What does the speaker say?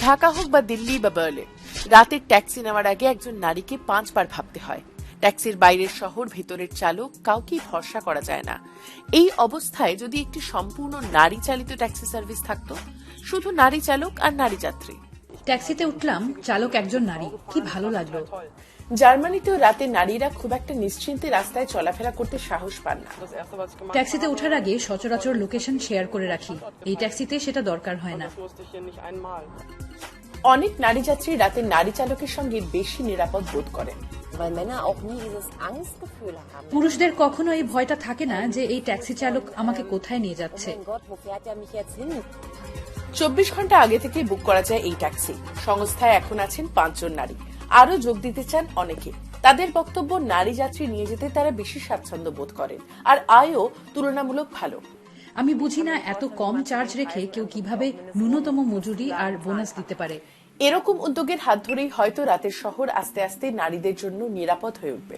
ঢাকা হোক বা দিল্লি বা বার্লিন, রাতের ট্যাক্সি নেওয়ার আগে একজন নারীকে 5 বার ভাবতে হয়। ট্যাক্সির বাইরের শহর, ভেতরের চালক, কাউকেই ভরসা করা যায় না। এই অবস্থায় যদি একটি সম্পূর্ণ নারী চালিত ট্যাক্সি সার্ভিস থাকতো, শুধু নারী চালক আর নারী যাত্রী। ট্যাক্সিতে উঠলাম, চালক একজন নারী, কি ভালো লাগলো। জার্মানিতেও রাতে নারীরা খুব একটা নিশ্চিন্তে রাস্তায় চলাফেরা করতে সাহস পান না। ট্যাক্সিতে ওঠার আগে সচরাচর লোকেশন শেয়ার করে রাখি, এই ট্যাক্সিতে সেটা দরকার হয় না। অনেক নারী যাত্রী রাতে নারী চালকের সঙ্গে বেশি নিরাপদ বোধ করেন। পুরুষদের কখনো এই ভয়টা থাকে না যে এই ট্যাক্সি চালক আমাকে কোথায় নিয়ে যাচ্ছে। 24 ঘন্টা আগে থেকে বুক করা যায় এই ট্যাক্সি। সংস্থায় এখন আছেন 5 জন নারী, আরো যোগ দিতে চান অনেকে। তাদের বক্তব্য, নারী যাত্রী নিয়ে যেতে তারা বেশি স্বাচ্ছন্দ্য বোধ করেন, আর আয়ও তুলনামূলক ভালো। আমি বুঝি না এত কম চার্জ রেখে কেউ কিভাবে ন্যূনতম মজুরি আর বোনাস দিতে পারে। এরকম উদ্যোগের হাত ধরেই হয়তো রাতের শহর আস্তে আস্তে নারীদের জন্য নিরাপদ হয়ে উঠবে।